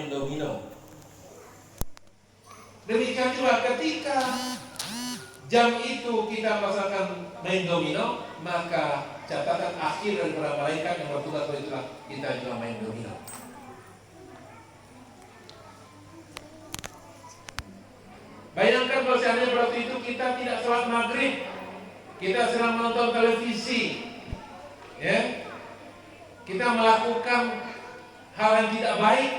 main domino. Demikian juga ketika jam itu kita melaksanakan main domino, maka catatan akhir dari para malaikat yang bertugas itulah kita juga main domino. Bayangkan kalau seandainya waktu itu kita tidak sholat maghrib, kita sedang menonton televisi, ya, kita melakukan hal yang tidak baik,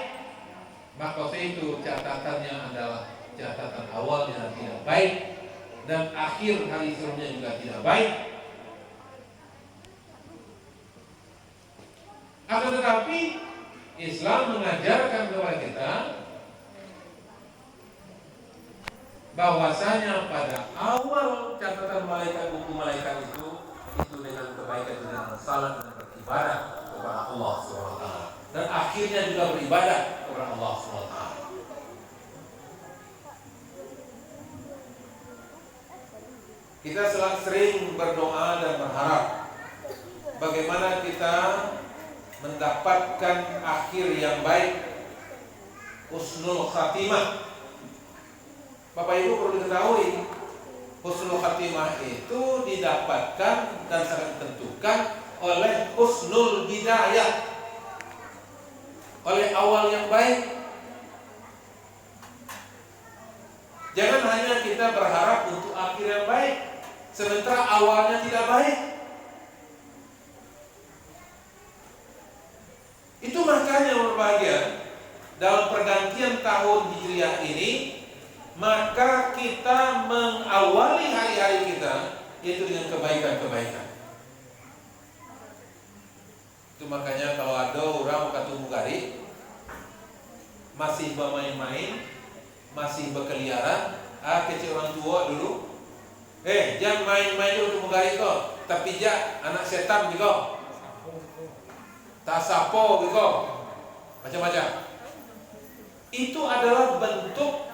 maka itu catatannya adalah catatan awalnya tidak baik dan akhir hari selanjutnya juga tidak baik. Akan tetapi Islam mengajarkan kepada kita bahwasanya pada awal catatan malaikat, buku malaikat itu dengan kebaikan, dengan salat dan beribadah kepada Allah SWT, dan akhirnya juga beribadah kepada Allah SWT. Kita sering berdoa dan berharap bagaimana kita mendapatkan akhir yang baik, husnul khatimah. Bapak Ibu perlu diketahui, husnul khatimah itu didapatkan dan sangat ditentukan oleh husnul bidayah, oleh awal yang baik. Jangan hanya kita berharap untuk akhir yang baik, sementara awalnya tidak baik. Itu makanya berbahagia dalam pergantian tahun Hijriah ini, maka kita mengawali hari-hari kita itu dengan kebaikan-kebaikan. Itu makanya kalau ada orang ketemu gari masih bermain-main, masih berkeliaran, kecil orang tua dulu, jangan main-main dulu ketemu gari kok, tapi ja anak setan gitu, tak sapo gitu, macam-macam. Itu adalah bentuk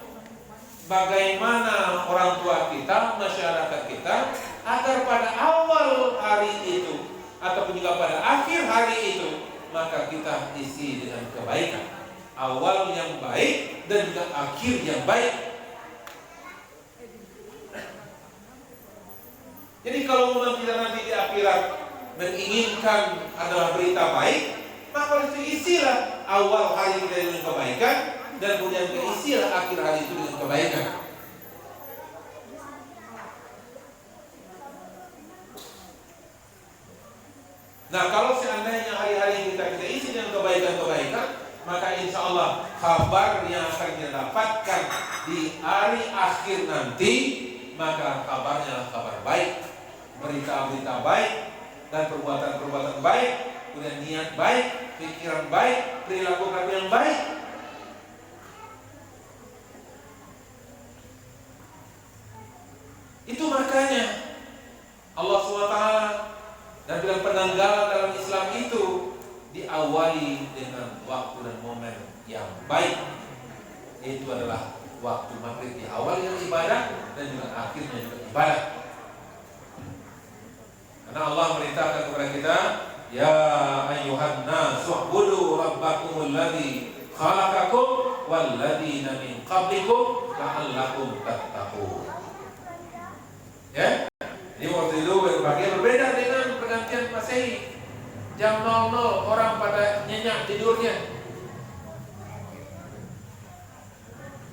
bagaimana orang tua kita, masyarakat kita, agar pada awal hari itu ataupun juga pada akhir hari itu, maka kita isi dengan kebaikan, awal yang baik dan juga akhir yang baik. Jadi kalau memang kita nanti di akhirat menginginkan adalah berita baik, maka itu isilah awal hari kita dengan kebaikan, dan kemudian keisilah akhir hari itu dengan kebaikan. Nah, kalau seandainya hari-hari kita isi dengan kebaikan-kebaikan, maka insya Allah kabar yang akan kita dapatkan di hari akhir nanti, maka kabarnya adalah kabar baik, berita-berita baik, dan perbuatan-perbuatan baik, kemudian niat baik, pikiran baik, perilaku yang baik. Itu makanya Allah SWT dan bilang penanggalan dalam Islam itu diawali dengan waktu dan momen yang baik. Itu adalah waktu maghrib, diawali dengan ibadah dan juga akhirnya juga ibadah. Karena Allah merintahkan kepada kita, ya ayyuhan nas u'budu rabbakumul ladzi khalaqakum wal ladzina min qablikum la'allakum tattaqun. Ya, jadi waktu itu berbagai berbeda dengan pergantian Masehi. Jam 00 orang pada nyenyak tidurnya.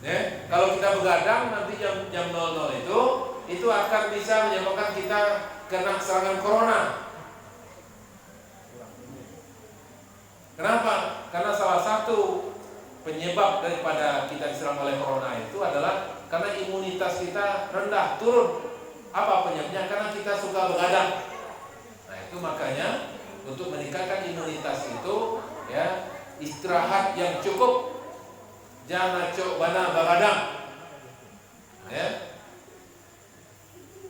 Ya, kalau kita begadang nanti jam 00 itu akan bisa menyebabkan kita kena serangan corona. Kenapa? Karena salah satu penyebab daripada kita diserang oleh corona itu adalah karena imunitas kita rendah, turun. Apa penyebabnya? Karena kita suka begadang. Nah, itu makanya untuk meningkatkan imunitas itu, ya, istirahat yang cukup, jangan bana begadang. Ya,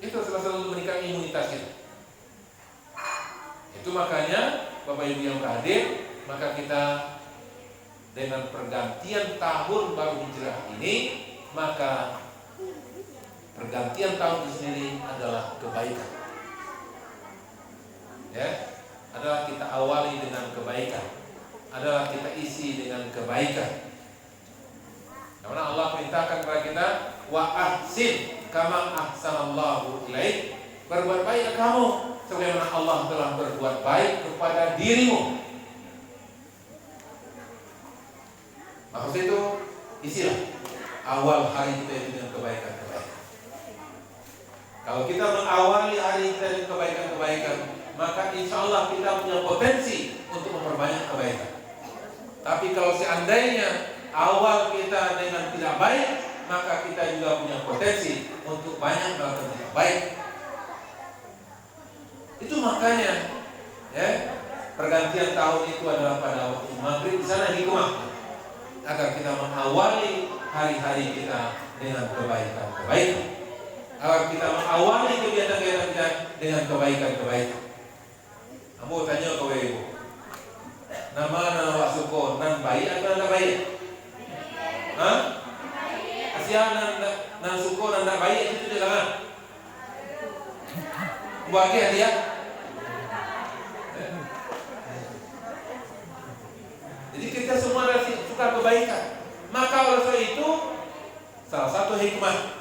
itu salah satu untuk meningkatkan imunitas kita. Itu makanya Bapak Ibu yang berhadir, maka kita dengan pergantian tahun baru Hijrah ini, maka pergantian tahun itu sendiri adalah kebaikan. Ya, adalah kita awali dengan kebaikan, adalah kita isi dengan kebaikan. Karena Allah perintahkan kepada kita, wa ahsin kama ahsanallahu ilaik. Berbuat baik kamu sebagaimana Allah telah berbuat baik kepada dirimu. Maksud itu, isilah awal hari kita dengan kebaikan-kebaikan. Kalau kita mengawali hari kita dengan kebaikan-kebaikan, maka insya Allah kita punya potensi untuk memperbanyak kebaikan. Tapi kalau seandainya awal kita dengan tidak baik, maka kita juga punya potensi untuk banyak melakukan tidak baik. Itu makanya, ya, pergantian tahun itu adalah pada waktu maghrib. Di sana hikmah agar kita mengawali hari-hari kita dengan kebaikan-kebaikan, agar kita mengawali kegiatan-kegiatan kita dengan kebaikan-kebaikan. Kamu tanya ke ibu, nama awak suko nan baik atau nan baik? Hah? Asyik nan suko nan baik itu je lah. Bagi hadiah. Jadi kita semua suka kebaikan. Maka oleh sebab itu, salah satu hikmah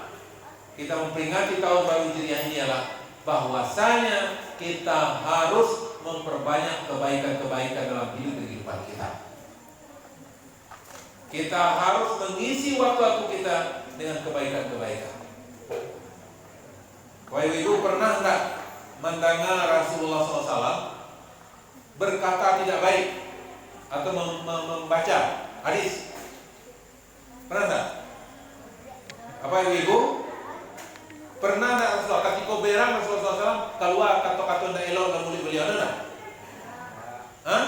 kita memperingati tahun baru Hijriah ini adalah bahwasanya kita harus memperbanyak kebaikan-kebaikan dalam kehidupan kita. Kita harus mengisi waktu-waktu kita dengan kebaikan-kebaikan. Bapak Ibu pernah enggak mendengar Rasulullah SAW berkata tidak baik atau membaca hadis? Pernah enggak? Bapak Ibu pernah enggak Rasulullah ketika berang Rasulullah SAW keluar kata-kata tidak elok dan mulut beliau ada enggak? Hah?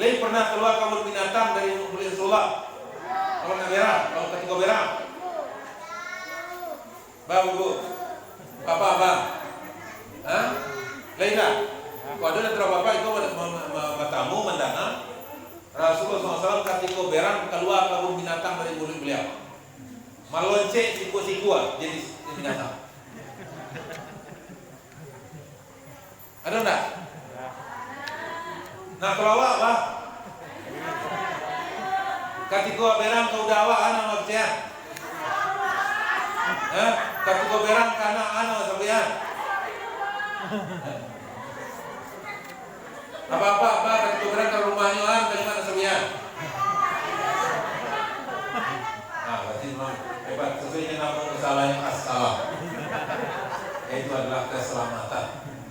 Lain pernah keluar kabut binatang dari mulut Rasulullah? Kalau nak berang, kalau ketika berang? Bapak-ibu, apa? Hah? Lain tak? Kalau ada bapak itu bertamu mendengar Rasulullah SAW ketika berang keluar kabut binatang dari mulut beliau, melonceng siku-siku jadi binatang. Ada enggak? Nah kalau awak apa? Ketika berang kau dakwah anak percaya? Ketika berang kana anak sampean? Apa ketika berang ke rumahnya orang ke mana sampean? Nah berarti memang hebat sesuai dengan kesalahan as-salam. Itu adalah keselamatan,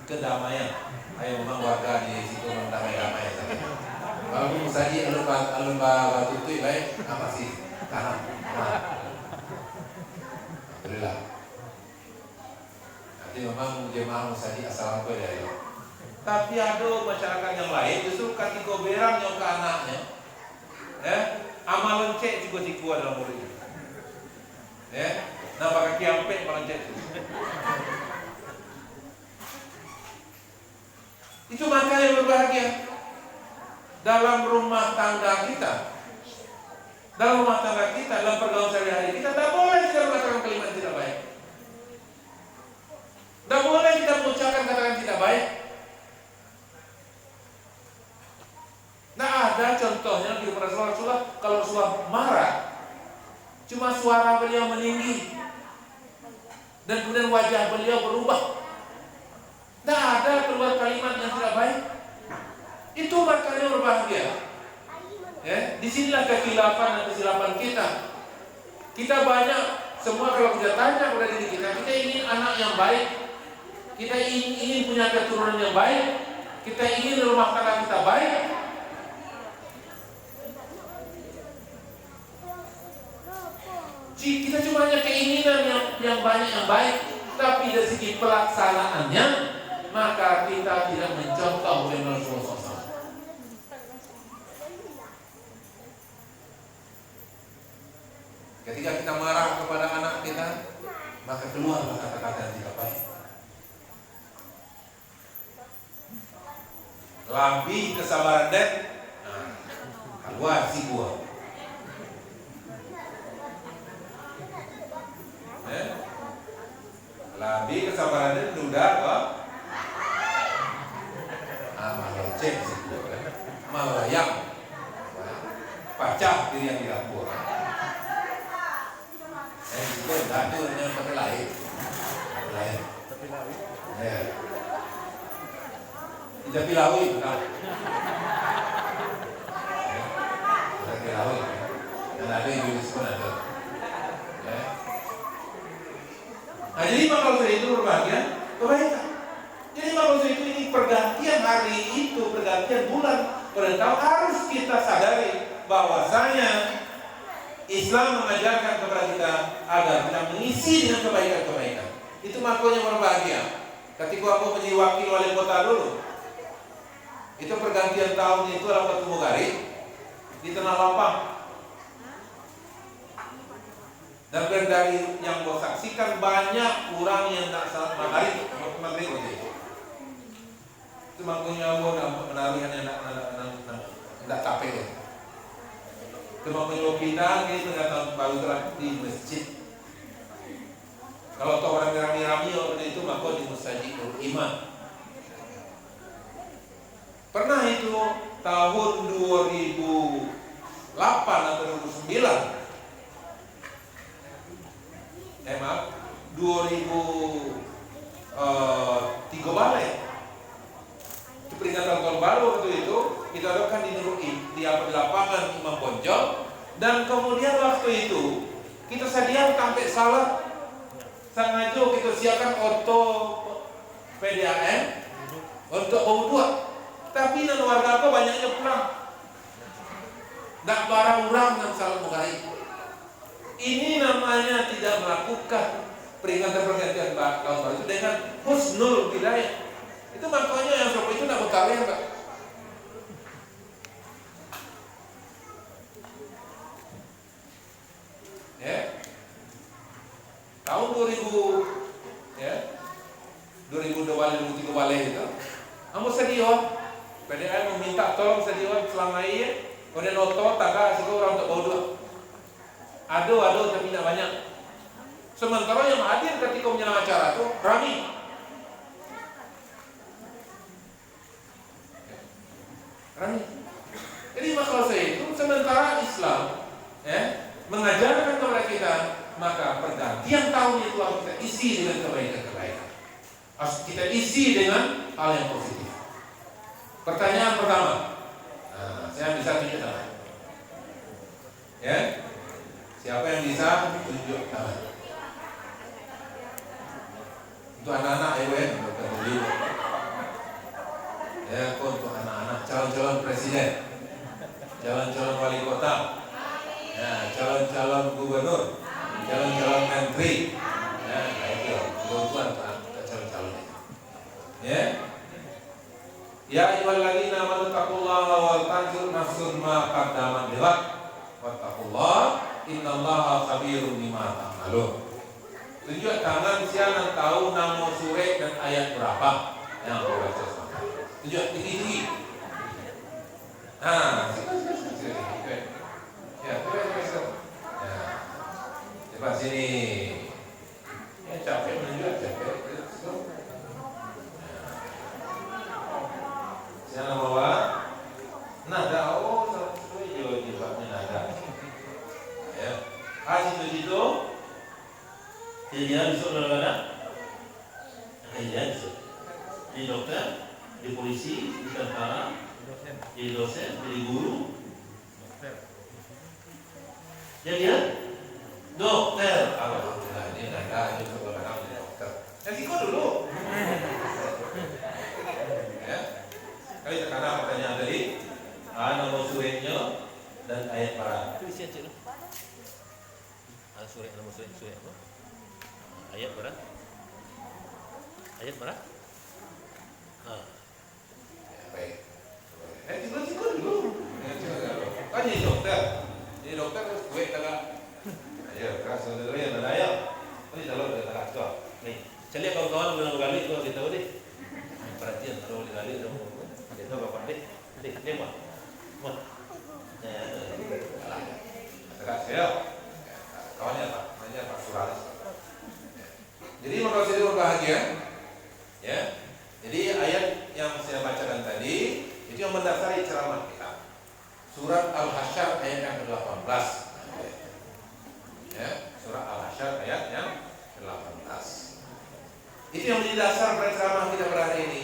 kedamaian. Ayo memang warga di situ mendamai-damai saja. Kalau saji alun batu tu baik apa sih tanam. Alhamdulillah. Nanti memang jemaah musaji assalamualaikum dari. Tapi ada masyarakat yang lain justru ketika berang yang ke anaknya, amal lonceng juga dikuat dalam mulutnya. Nah pakai kiampet lonceng itu. Itu maka yang berbahagia dalam rumah tangga kita, dalam pergaulan sehari-hari kita tidak boleh kita mengatakan kalimat tidak baik, tidak boleh kita mengucapkan kata-kata tidak baik. Nah ada contohnya di Rasulullah kalau Rasulullah marah, cuma suara beliau meninggi dan kemudian wajah beliau berubah. Tidak ada keluar kalimat yang tidak baik. Itu makanya berbahagia. Di sinilah kekhilafan dan kesilapan kita. Kita banyak, semua kalau kita tanya kepada diri kita ingin anak yang baik, kita ingin punya keturunan yang baik, kita ingin rumah tangga kita baik. Kita cuma hanya keinginan yang banyak yang baik, tapi dari segi pelaksanaannya maka kita tidak mencontoh oleh Rasulullah SAW. Ketika kita marah kepada anak kita, maka keluarlah kata-kata yang tidak baik. Lebih kesabaran dan keluar si buah. Lebih kesabaran dan duda kok. Cek malah yang pacah diri yang di dapur. Datu dengan tapi lain. Ya. Tidak pilawi, benar. Tidak pilawi. Dan ada Inggris pun ada. Ya. Nah, jadi maksud itu berbahagia kebaikan. Jadi maksud itu ini pergantian hari itu, pergantian bulan, beritahu harus kita sadari bahwasanya Islam mengajarkan kepada kita agar kita mengisi dengan kebaikan-kebaikan. Itu makanya berbahagia. Ketika aku menjadi wakil wali kota dulu, itu pergantian tahun itu dalam ketemu Gari di Tanah Lapang. Dan dari yang gue saksikan banyak orang yang tak saat matahari itu. Itu makanya gue menarikan yang tidak capek. Cuma menyuruh kita tengah tahun baru telah di masjid. Kalau tahu orang rami-rami waktu itu maka di Mustajibul Iman. Pernah itu tahun 2008 atau 2009. Maaf, 2003 balik. Itu peringatan tahun baru waktu itu kita adakan di lapangan Imam Bonjol, dan kemudian waktu itu kita sediakan sampai salat sengaja kita siapkan auto PDAM untuk berdua. Tapi dan warga apa banyaknya pulang. Tak barang-barang yang salat mengarai. Ini namanya tidak melakukan peringatan pergantian tahun baru itu dengan husnul bidayah. Itu makanya yang seperti itu nak berkarya, Pak. Ya. Tahun 2000 ya. 2002 2003 balik itu. Kamu sedih, PDAM meminta tolong sedih selama ini, kemudian otot tak sih orang untuk bawa dua. Aduh tapi tidak banyak. Sementara yang hadir ketika menjelang acara itu ramai. Jadi maksud saya itu sementara Islam mengajarkan kepada kita, maka pergantian tahun itu harus kita isi dengan kebaikan-kebaikan. Harus kita isi dengan hal yang positif. Pertanyaan pertama, saya bisa tunjuk tangan. Ya, siapa yang bisa tunjuk tangan? Untuk anak-anak ya, untuk anak-anak calon-calon presiden, calon-calon wali kota, ya, calon-calon gubernur, calon-calon menteri, ya, itu kebutuhan calon-calon itu. Ya, ya ayyuhalladzina amanu taqullaha wal tanzur nafsun ma qaddamat lighad wattaqullaha innallaha khabirum bima ta'malun. Tunjuk tangan siapa tahu nama surah dan ayat berapa yang aku baca. Tunjuk tinggi-tinggi. Ya, coba sini. Ya, capek menunjuk, capek. Siapa bawa? Nada, sesuai jawabnya nada. Ya, situ. Dia besok mana? Dia besok. Di dokter, di polisi, di tentara, di dosen, di guru. Jadi ya, dokter. Alhamdulillah ini nada itu sebenarnya dokter. Kiko dulu. Ya, kali sekarang pertanyaan tadi, nama surahnya dan ayat para. Tulis aja loh. Surah nama surah apa? Ayat berapa? Ayat berapa? Baik. Cikgu dulu. Kan jadi dokter. Jadi dokter terus gue kagak. Ayo, keras dulu ya, mana ayo. Ini kalau udah tak kacau. Nih, celiak kawan-kawan bilang balik gua kita tahu deh. Perhatian kalau balik dong. Kita apa deh? Deh, Pak. Mau. Ya, tak saya. Kawannya Pak, namanya Pak Suralis. Jadi maka saya berbahagia, ya. Jadi ayat yang saya bacakan tadi itu yang mendasari ceramah kita. Surat Al-Hasyr ayat yang ke-18. Ya, surat Al-Hasyr ayat menjadi dasar ceramah kita pada hari ini.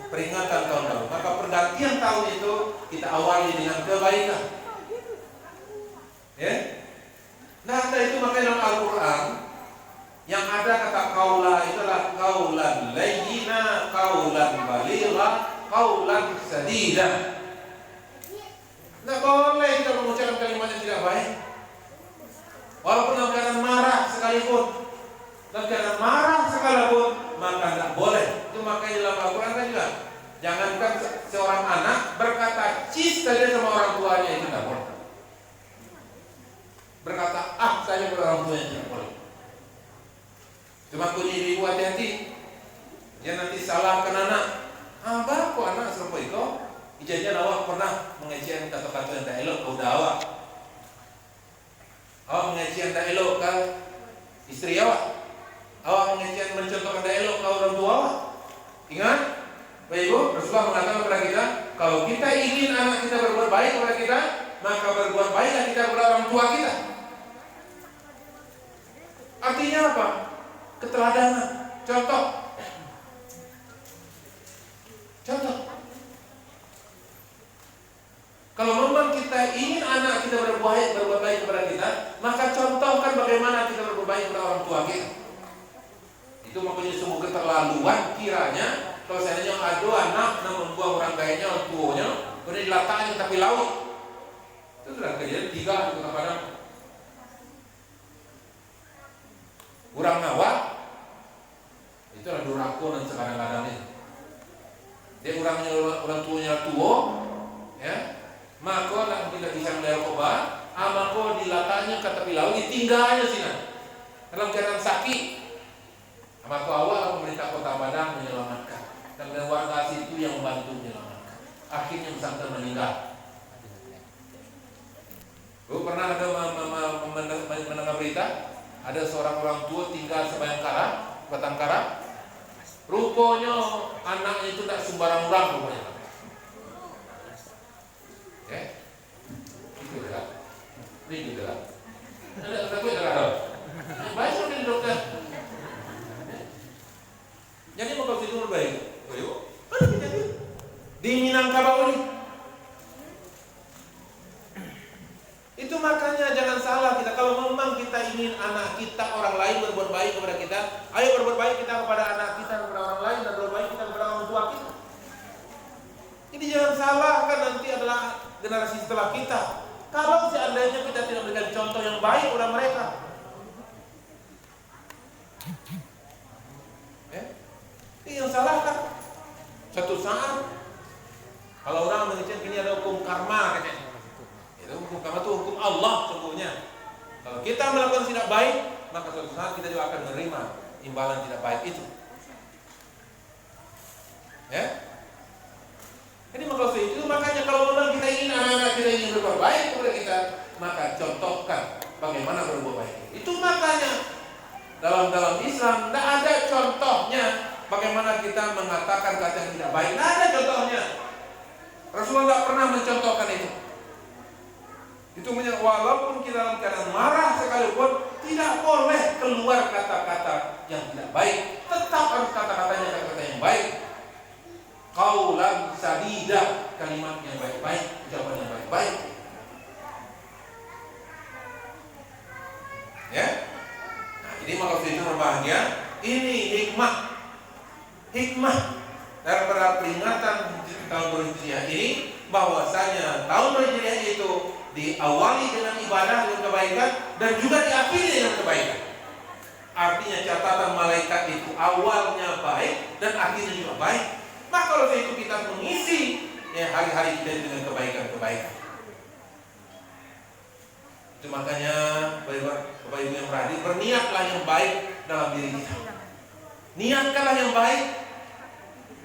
Peringatan tahun baru. Maka pergantian tahun itu kita awali dengan kebaikan. Ya. Nah, itu makanya dalam Al-Quran yang ada kata kaula itulah kaulan layyina, kaulan baligha, kaulan sadida. Nggak boleh kita mengucapkan kalimat yang tidak baik. Walaupun dalam keadaan marah sekalipun, maka tidak boleh. Itu makanya dalam Al-Quran kan juga, jangankan seorang anak berkata cis saja sama orang tuanya, itu tidak boleh. Berkata saja kepada orang tuanya, tidak boleh. Cuma kunyi ibu hati-hati, dia nanti salahkan anak. Apa kok anak serupa itu? Ijazah awak pernah mengecian kata-kata yang tak elok ke awak. Awak mengecian tak elok ke istri awak. Awak mengecian mencontohkan tak elok ke orang tua awak. Ingat, Bapak Ibu, Rasulullah mengatakan kepada kita, kalau kita ingin anak kita berbuat baik kepada kita, maka berbuat baiklah kita kepada orang tua kita. Artinya apa? Keteladanan. Contoh. Kalau memang kita ingin anak kita berbuat baik kepada kita, maka contohkan bagaimana kita berbuat baik kepada orang tua kita. Itu makanya sungguh keterlaluan kiranya kalau seandainya ada anak namun buang orang kayaknya orang tuanya, kemudian diletakkan di tepi laut. Itu sudah kejadian 3 di Kota Padang. Kurang awak, itulah durakun dan sekadang-kadang ini. Dia orang tuanya tua, ya. Maka nak tidak bisa melihat obat, maka dilatanya ke tepi laut, ditinggalnya sini dalam keadaan sakit. Maka awal pemerintah Kota Padang menyelamatkan, dan warga situ yang membantu menyelamatkan. Akhirnya bersangkutan meninggal. Pernah ada mendengar berita, ada seorang orang tua tinggal sebayangkara, Batangkara. Rupanya anaknya itu tidak sembarang orang rupanya. Ini juga. Ada takut tak? Baik sudah dokter. Jadi mau kau tidur baik. Ayo. Ada penyakit. Di Minangkabau ini. Itu makanya jangan salah kita. Kalau memang kita ingin anak kita orang lain berbuat baik kepada kita, ayo berbuat baik kita kepada anak kita, kepada orang lain, dan berbuat baik kita kepada orang tua kita. Jadi jangan salah, kan nanti adalah generasi setelah kita. Kalau seandainya kita tidak memberikan contoh yang baik kepada mereka, ini yang salah kan? Satu saat kalau orang mengatakan ini ada hukum karma katanya. Itu hukum karma itu hukum Allah sungguhnya. Kalau kita melakukan tidak baik, maka suatu saat kita juga akan menerima imbalan tidak baik itu. Ya. Jadi maksud itu makanya kalau memang kita ingin anak-anak kita ingin berbuat baik kepada kita, maka contohkan bagaimana berbuat baik. Itu makanya dalam Islam tidak ada contohnya bagaimana kita mengatakan kata yang tidak baik. Tidak ada contohnya. Rasulullah tidak pernah mencontohkan itu. Itu walaupun kita dalam keadaan marah sekalipun tidak boleh keluar kata-kata yang tidak baik. Tetap harus kata-katanya kata-kata yang baik. Kaulan sadida, kalimat yang baik-baik, ucapan yang baik-baik. Ya. Nah, ini maksud itu berbahagia. Ini hikmah daripada peringatan tahun berhijriah ini, bahwasanya tahun berhijriah itu diawali dengan ibadah dengan kebaikan dan juga diakhiri dengan kebaikan. Artinya catatan malaikat itu awalnya baik dan akhirnya juga baik. Maka kalau itu kita mengisi hari-hari kita dengan kebaikan-kebaikan. Itu makanya Bapak Ibu yang berhadir, berniatlah yang baik dalam diri kita. Niatkanlah yang baik.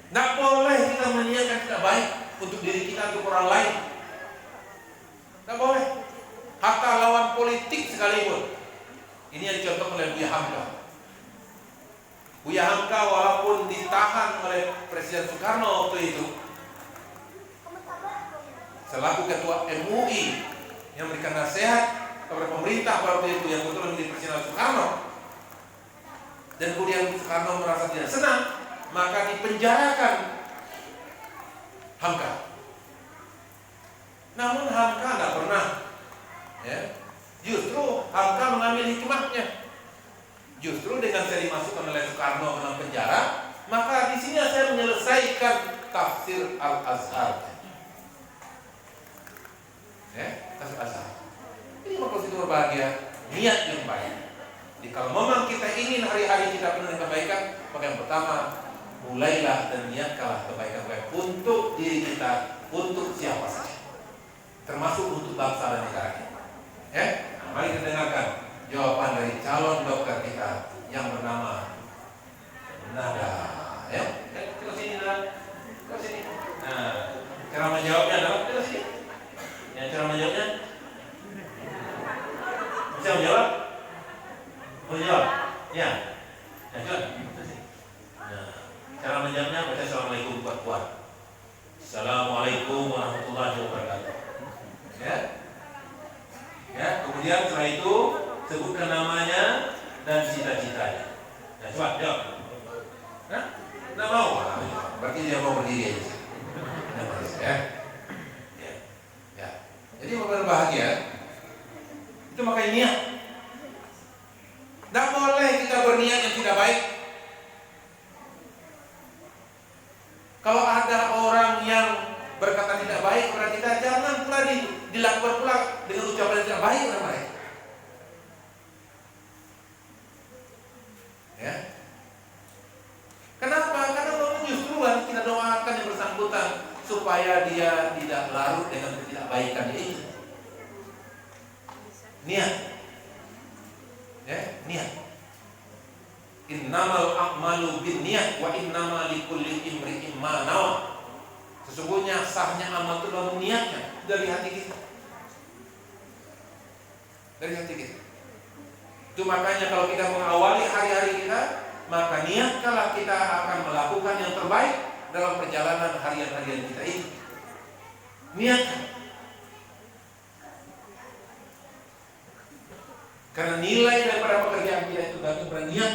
Tidak boleh kita meniatkan tidak baik untuk diri kita, untuk orang lain. Tidak boleh. Hatta lawan politik sekalipun. Ini yang dicontoh oleh Buya Hamka. Buya Hamka walaupun ditahan oleh Presiden Soekarno waktu itu, selaku ketua MUI yang memberikan nasihat kepada pemerintah waktu itu yang kebetulan menjadi Presiden Soekarno, Dan kemudian Soekarno merasa tidak senang, maka dipenjarakan Hamka. Namun Hamka tidak pernah, ya. Justru Hamka mengambil hikmahnya. Justru dengan saya dimasukkan oleh Soekarno ke dalam penjara, maka di sini saya menyelesaikan tafsir Al-Azhar. Ya, tafsir Al-Azhar. Ini maka itu berbahagia, niat yang baik. Jadi kalau memang kita ingin hari-hari kita penuh dengan kebaikan, maka yang pertama, mulailah dan niatkanlah kebaikan-kebaikan untuk diri kita, untuk siapa saja, termasuk untuk bangsa dan negara kita. Ya, nah, mari kita dengarkan jawaban dari calon dokter kita yang bernama Nada. Ya, ke sini Nada, ke sini. Nah, cara menjawabnya adalah ke sini. Yang cara menjawabnya bisa menjawab? Menjawab? Ya. Nah, coba. Nah, cara menjawabnya baca Assalamualaikum kuat-kuat. Assalamualaikum warahmatullahi wabarakatuh. Ya. Ya, kemudian setelah itu sebutkan namanya dan cita-citanya. Nah, coba jawab. Nah, nggak mau. Berarti dia mau berdiri aja. Ya. Ya. Ya. Jadi mau berbahagia. Itu makanya niat. Tidak boleh kita berniat yang tidak baik. Kalau ada orang yang berkata tidak baik kepada kita, jangan pula dilakukan pula dengan ucapan yang tidak baik kepada mereka. Ya. Kenapa? Karena justru kita doakan yang bersangkutan supaya dia tidak larut dengan ketidakbaikan itu. Niat. Ya, niat. Innamal a'malu binniyat wa innama likulli imri'in ma nawa. Sesungguhnya sahnya amal itu dalam niatnya, dari hati kita. Dari hati kita. Itu makanya kalau kita mengawali hari-hari kita, maka niatkanlah kita akan melakukan yang terbaik dalam perjalanan harian-harian kita ini. Niatkan. Karena nilai daripada pekerjaan kita itu bagi berniat.